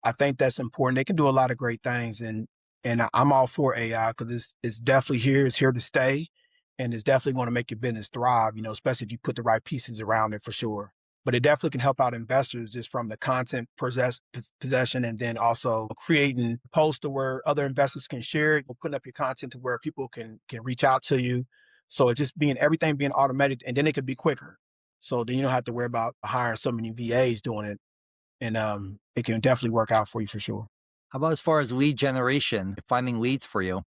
I think that's important. They can do a lot of great things, and I'm all for AI because it's definitely here. It's here to stay, and it's definitely going to make your business thrive. Especially if you put the right pieces around it for sure. But it definitely can help out investors just from the content possession, and then also creating posts to where other investors can share it, or putting up your content to where people can reach out to you. So it just being everything being automated, and then it could be quicker. So then you don't have to worry about hiring so many VAs doing it, and it can definitely work out for you for sure. How about as far as lead generation, finding leads for you?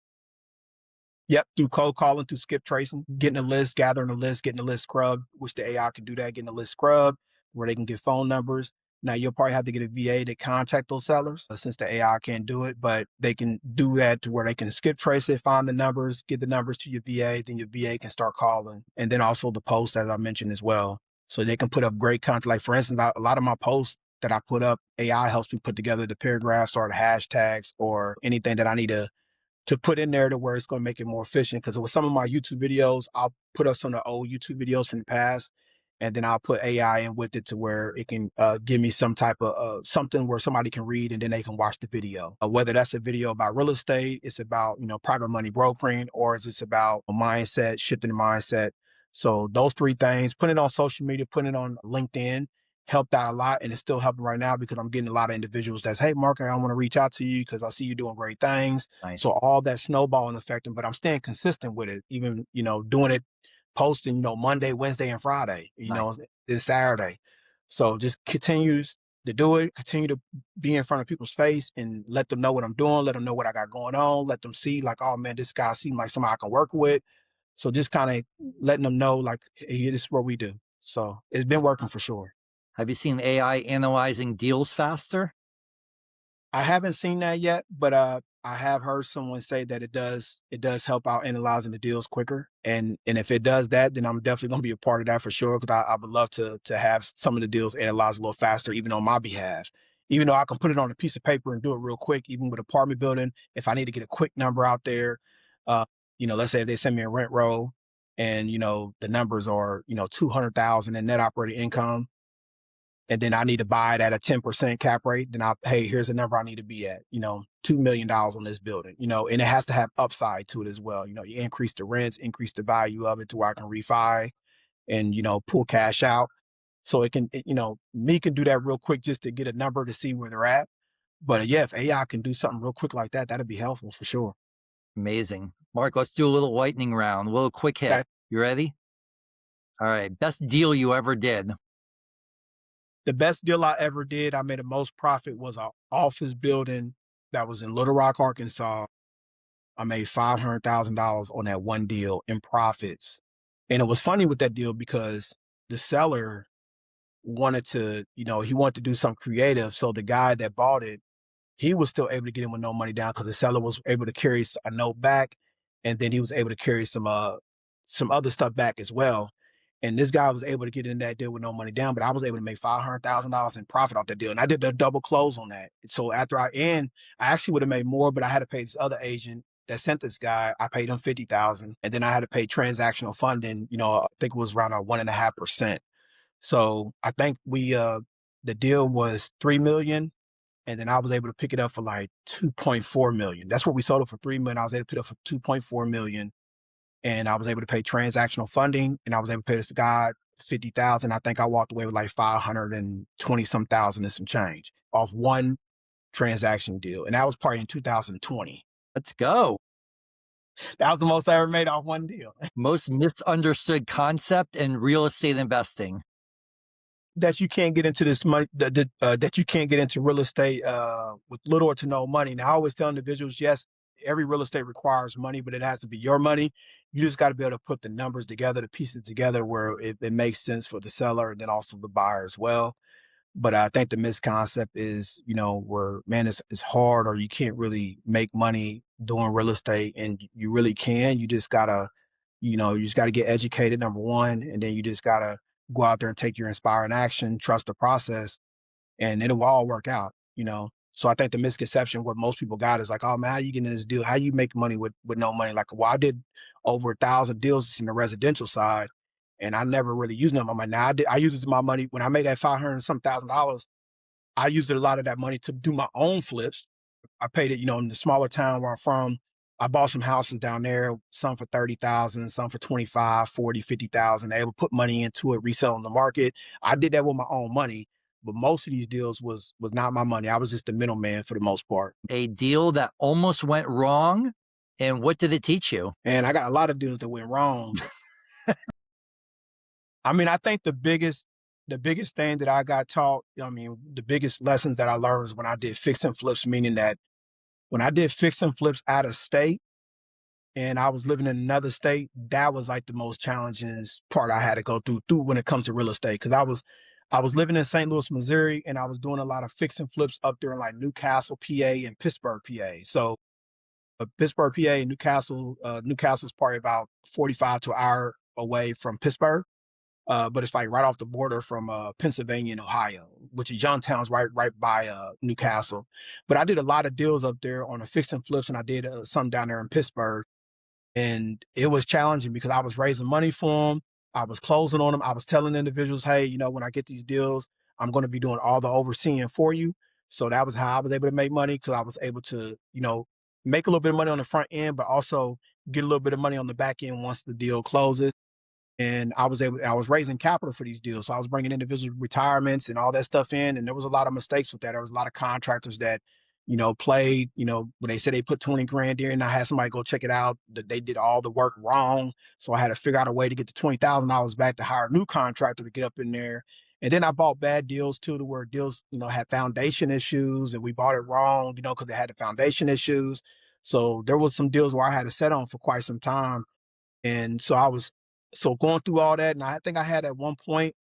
Yep, through cold calling, through skip tracing, getting a list, gathering a list, getting a list scrubbed, which the AI can do that, getting a list scrubbed where they can get phone numbers. Now you'll probably have to get a VA to contact those sellers since the AI can't do it, but they can do that to where they can skip trace it, find the numbers, get the numbers to your VA, then your VA can start calling. And then also the post, as I mentioned as well. So they can put up great content. Like for instance, a lot of my posts that I put up, AI helps me put together the paragraphs or the hashtags or anything that I need to put in there to where it's going to make it more efficient. Because with some of my YouTube videos, I'll put up some of the old YouTube videos from the past, and then I'll put AI in with it to where it can give me some type of something where somebody can read and then they can watch the video. Whether that's a video about real estate, it's about private money brokering, or is it's about a mindset, shifting the mindset. So those three things, putting it on social media, putting it on LinkedIn, helped out a lot, and it's still helping right now because I'm getting a lot of individuals that's, hey, Mark, I want to reach out to you because I see you doing great things. So Nice. all that snowballing effecting, but I'm staying consistent with it, even, doing it, posting, Monday, Wednesday, and Friday, Nice. this Saturday. So just continues to do it, continue to be in front of people's face and let them know what I'm doing, let them know what I got going on, let them see like, oh man, this guy seems like somebody I can work with. So just kind of letting them know like, hey, this is what we do. So it's been working for sure. Have you seen AI analyzing deals faster? I haven't seen that yet, but I have heard someone say that it does help out analyzing the deals quicker. And if it does that, then I'm definitely gonna be a part of that for sure. Because I would love to have some of the deals analyzed a little faster, even on my behalf. Even though I can put it on a piece of paper and do it real quick, even with apartment building, if I need to get a quick number out there, uh, let's say if they send me a rent roll and the numbers are 200,000 in net operating income, and then I need to buy it at a 10% cap rate, then hey, here's the number I need to be at, $2 million on this building, and it has to have upside to it as well. You increase the rents, increase the value of it to where I can refi and, pull cash out. So me can do that real quick just to get a number to see where they're at. But yeah, if AI can do something real quick like that, that'd be helpful for sure. Amazing. Mark, let's do a little lightning round, a little quick hit. Okay. You ready? All right. Best deal you ever did. The best deal I ever did, I made the most profit was an office building that was in Little Rock, Arkansas. I made $500,000 on that one deal in profits. And it was funny with that deal because the seller wanted to, he wanted to do something creative. So the guy that bought it, he was still able to get in with no money down because the seller was able to carry a note back, and then he was able to carry some other stuff back as well. And this guy was able to get in that deal with no money down, but I was able to make $500,000 in profit off that deal, and I did a double close on that. So after I actually would have made more, but I had to pay this other agent that sent this guy. I paid him 50,000, and then I had to pay transactional funding. I think it was around a 1.5%. So I think the deal was 3 million, and then I was able to pick it up for like 2.4 million. That's what we sold it for, 3 million. I was able to pick it up for 2.4 million, and I was able to pay transactional funding, and I was able to pay this guy 50,000. I think I walked away with like 520 some thousand and some change off one transaction deal, and that was probably in 2020. Let's go. That was the most I ever made off one deal. Most misunderstood concept in real estate investing. That you can't get into this money, that you can't get into real estate with little or to no money. Now, I always tell individuals, yes, every real estate requires money, but it has to be your money. You just got to be able to put the numbers together, the pieces together where it makes sense for the seller and then also the buyer as well. But I think the misconcept is, where, man, it's hard, or you can't really make money doing real estate, and you really can. You just gotta get educated, number one, and then you just gotta go out there and take your inspiring action, trust the process, and it'll all work out. So I think the misconception, what most people got is like, oh man, how you getting in this deal? How you make money with no money? Like, well, I did over 1,000 deals in the residential side, and I never really used none of my money. Now I used my money when I made that 500 and some $1,000. I used a lot of that money to do my own flips. I paid it, in the smaller town where I'm from. I bought some houses down there, some for 30,000, some for 25, 40, 50,000. They would put money into it, resell on the market. I did that with my own money, but most of these deals was not my money. I was just the middleman for the most part. A deal that almost went wrong. And what did it teach you? And I got a lot of deals that went wrong. I mean, I think the biggest thing that I got taught, the biggest lessons that I learned was when I did fix and flips, meaning that when I did fix and flips out of state and I was living in another state, that was like the most challenging part I had to go through when it comes to real estate. Cause I was living in St. Louis, Missouri, and I was doing a lot of fix and flips up there in like Newcastle, PA, and Pittsburgh, PA. So Pittsburgh, PA, and Newcastle's probably about 45 to an hour away from Pittsburgh. But it's like right off the border from Pennsylvania and Ohio, which is Youngtown's right by Newcastle. But I did a lot of deals up there on the fix and flips, and I did some down there in Pittsburgh. And it was challenging because I was raising money for them. I was closing on them. I was telling individuals, hey, when I get these deals, I'm going to be doing all the overseeing for you. So that was how I was able to make money, because I was able to, make a little bit of money on the front end, but also get a little bit of money on the back end once the deal closes. And I was raising capital for these deals. So I was bringing individual retirements and all that stuff in. And there was a lot of mistakes with that. There was a lot of contractors that, played, when they said they put 20 grand in, and I had somebody go check it out, that they did all the work wrong. So I had to figure out a way to get the $20,000 back to hire a new contractor to get up in there. And then I bought bad deals too, to where deals, had foundation issues, and we bought it wrong, because they had the foundation issues. So there was some deals where I had to set on for quite some time. And so going through all that, and I think I had at one point,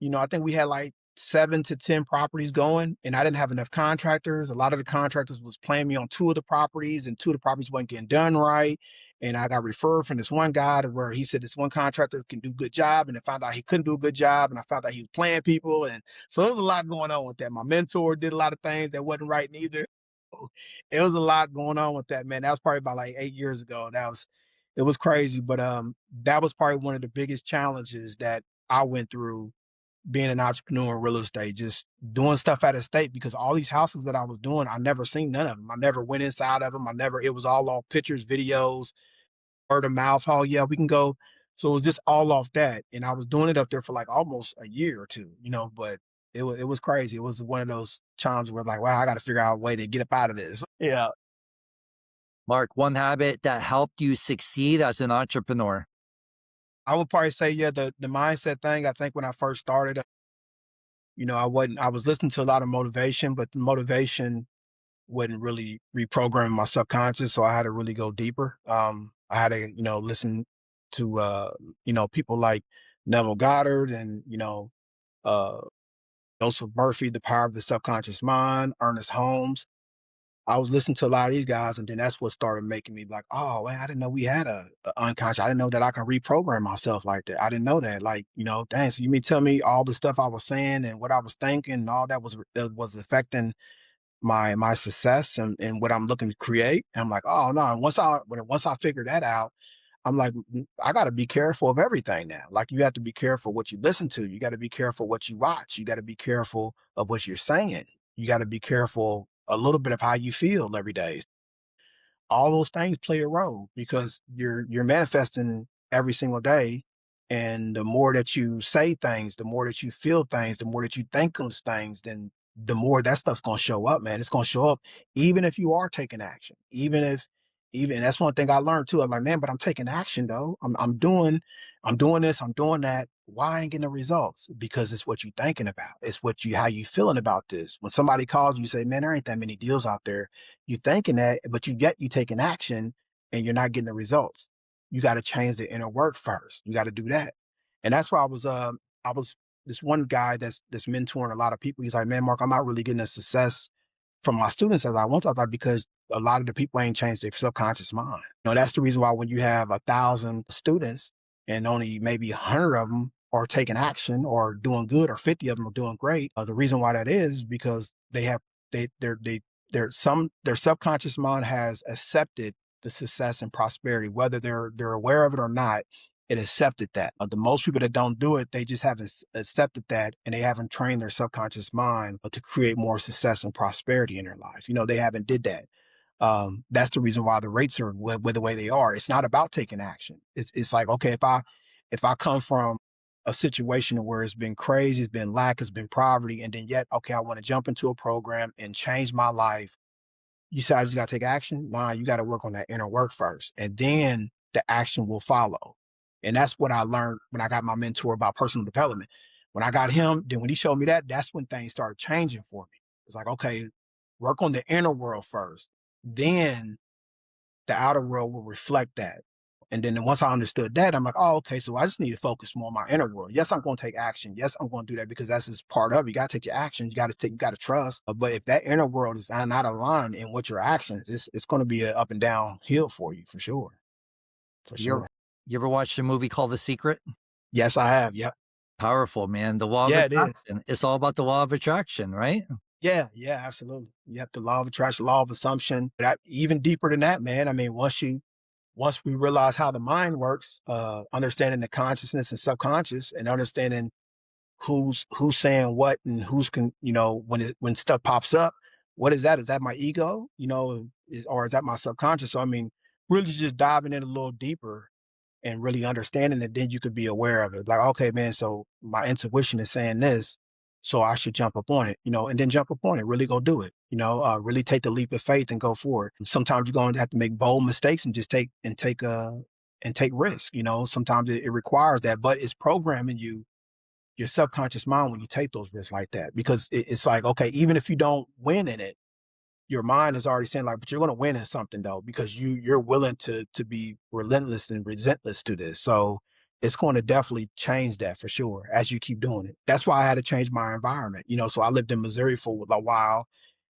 I think we had like 7 to 10 properties going, and I didn't have enough contractors. A lot of the contractors was playing me on two of the properties, and two of the properties wasn't getting done right. And I got referred from this one guy to where he said this one contractor can do a good job, and I found out he couldn't do a good job, and I found out he was playing people. And so there was a lot going on with that. My mentor did a lot of things that wasn't right neither. It was a lot going on with that, man. That was probably about like 8 years ago. It was crazy, but that was probably one of the biggest challenges that I went through being an entrepreneur in real estate, just doing stuff out of state, because all these houses that I was doing, I never seen none of them. I never went inside of them. It was all off pictures, videos, word of mouth. Oh yeah, we can go. So it was just all off that. And I was doing it up there for like almost a year or two, but it was crazy. It was one of those times where like, wow, I got to figure out a way to get up out of this. Yeah, Mark, one habit that helped you succeed as an entrepreneur. I would probably say yeah, the mindset thing. I think when I first started, I was listening to a lot of motivation, but the motivation wasn't really reprogramming my subconscious. So I had to really go deeper. I had to, listen to, people like Neville Goddard and, uh, Joseph Murphy, The Power of the Subconscious Mind, Ernest Holmes. I was listening to a lot of these guys, and then that's what started making me like, oh man, I didn't know we had a unconscious. I didn't know that I can reprogram myself like that. I didn't know that. Like, dang. So you mean tell me all the stuff I was saying and what I was thinking, and all that was affecting my success and what I'm looking to create. And I'm like, oh no. And once I figured that out, I'm like, I got to be careful of everything now. Like you have to be careful what you listen to. You got to be careful what you watch. You got to be careful of what you're saying. You got to be careful a little bit of how you feel every day. All those things play a role because you're manifesting every single day. And the more that you say things, the more that you feel things, the more that you think those things, then the more that stuff's gonna show up, man. It's gonna show up even if you are taking action. Even that's one thing I learned too. I'm like, man, but I'm taking action though. I'm doing this, I'm doing that. Why I ain't getting the results? Because it's what you thinking about. It's how you feeling about this. When somebody calls you, you say, man, there ain't that many deals out there. You thinking that, but you taking action and you're not getting the results. You got to change the inner work first. You got to do that. And that's why I was this one guy that's mentoring a lot of people. He's like, man, Mark, I'm not really getting the success from my students as I want to, like, because a lot of the people ain't changed their subconscious mind. That's the reason why when you have 1,000 students and only maybe 100 of them are taking action or doing good, or 50 of them are doing great, the reason why that is because they have they their subconscious mind has accepted the success and prosperity, whether they're aware of it or not. It accepted that. The most people that don't do it, they just haven't accepted that, and they haven't trained their subconscious mind to create more success and prosperity in their life. They haven't did that. That's the reason why the rates are the way they are. It's not about taking action. It's like, okay, if I come from a situation where it's been crazy, it's been lack, it's been poverty, and then yet, okay, I want to jump into a program and change my life. You say I just got to take action. Nah, you got to work on that inner work first, and then the action will follow. And that's what I learned when I got my mentor about personal development. When I got him, then when he showed me that, that's when things started changing for me. It's like, okay, work on the inner world first, then the outer world will reflect that. And then once I understood that, I'm like, oh, okay, so I just need to focus more on my inner world. Yes, I'm going to take action. Yes, I'm going to do that because that's just part of it. You got to take your action. You got to trust. But if that inner world is not aligned in what your actions, it's going to be an up and down hill for you for sure. For You sure. you ever watched a movie called The Secret? Yes, I have. Yep. Powerful, man. The law of Yeah, it is. attraction. It's all about the law of attraction, right? Yeah, yeah, absolutely. You have the law of attraction, law of assumption. That even deeper than that, man. I mean, once we realize how the mind works, understanding the consciousness and subconscious, and understanding who's saying what and who's when stuff pops up, what is that? Is that my ego? Or is that my subconscious? So I mean, really just diving in a little deeper and really understanding it, then you could be aware of it. Like, okay, man, so my intuition is saying this, so I should jump up on it, and then jump up on it, really go do it, really take the leap of faith and go forward. Sometimes you're going to have to make bold mistakes and just take risk. Sometimes it requires that, but it's programming your subconscious mind when you take those risks like that, because it's like, okay, even if you don't win in it, your mind is already saying like, but you're going to win in something though, because you're willing to be relentless and resentless to this. So it's going to definitely change that for sure as you keep doing it. That's why I had to change my environment. So I lived in Missouri for a while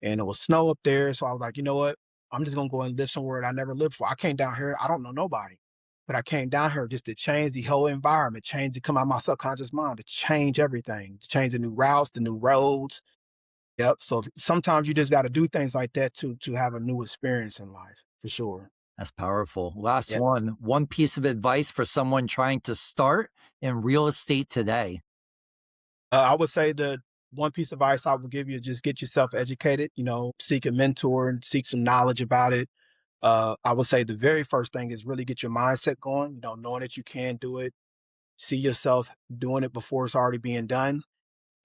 and it was snow up there. So I was like, you know what? I'm just going to go and live somewhere that I never lived for. I came down here. I don't know nobody, but I came down here just to change the whole environment, to come out of my subconscious mind, to change everything, to change the new routes, the new roads. Yep. So sometimes you just got to do things like that to have a new experience in life, for sure. That's powerful. Last Yeah. one. One piece of advice for someone trying to start in real estate today. I would say the one piece of advice I would give you is just get yourself educated. Seek a mentor and seek some knowledge about it. I would say the very first thing is really get your mindset going. Knowing that you can do it, see yourself doing it before it's already being done.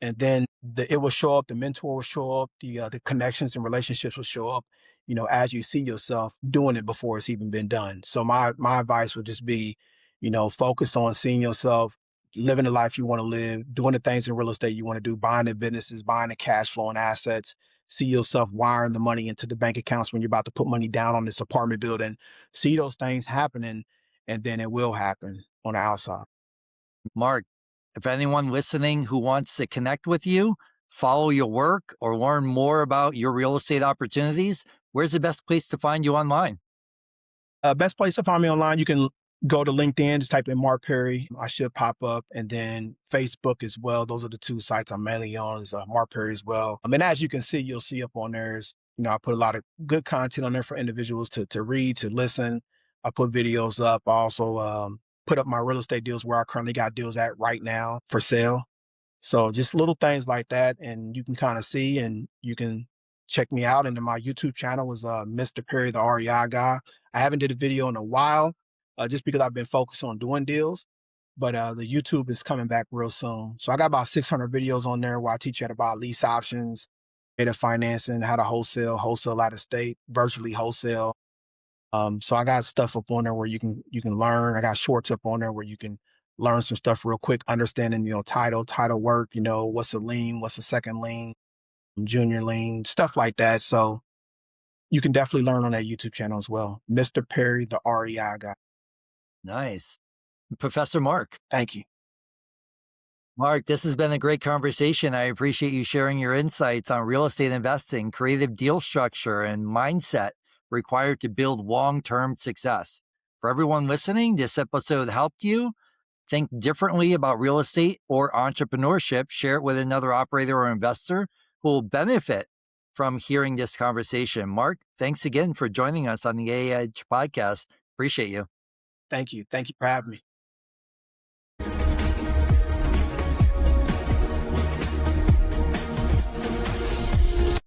and then it will show up. The mentor will show up. The connections and relationships will show up. As you see yourself doing it before it's even been done. So my advice would just be, focus on seeing yourself living the life you want to live, doing the things in real estate you want to do, buying the businesses, buying the cash flowing assets. See yourself wiring the money into the bank accounts when you're about to put money down on this apartment building. See those things happening, and then it will happen on the outside. Mark, if anyone listening who wants to connect with you, follow your work, or learn more about your real estate opportunities, where's the best place to find you online? Best place to find me online, you can go to LinkedIn, just type in Mark Perry. I should pop up. And then Facebook as well. Those are the two sites I'm mainly on, is Mark Perry as well. I mean, as you can see, you'll see up on there is, I put a lot of good content on there for individuals to read, to listen. I put videos up. I also put up my real estate deals where I currently got deals at right now for sale. So just little things like that, and you can kind of see, and you can check me out. And then my YouTube channel is Mr. Perry, the REI guy. I haven't did a video in a while, just because I've been focused on doing deals. But the YouTube is coming back real soon. So I got about 600 videos on there where I teach you about lease options, data financing, how to wholesale out of state, virtually wholesale. So I got stuff up on there where you can learn. I got shorts up on there where you can learn some stuff real quick, understanding, title work, what's a lien, what's a second lien, junior lien, stuff like that. So you can definitely learn on that YouTube channel as well. Mr. Perry, the REI guy. Nice. Professor Mark. Thank you. Mark, this has been a great conversation. I appreciate you sharing your insights on real estate investing, creative deal structure, and mindset required to build long term success. For everyone listening, this episode helped you think differently about real estate or entrepreneurship. Share it with another operator or investor who will benefit from hearing this conversation. Mark, thanks again for joining us on the A Edge podcast. Appreciate you. Thank you. Thank you for having me.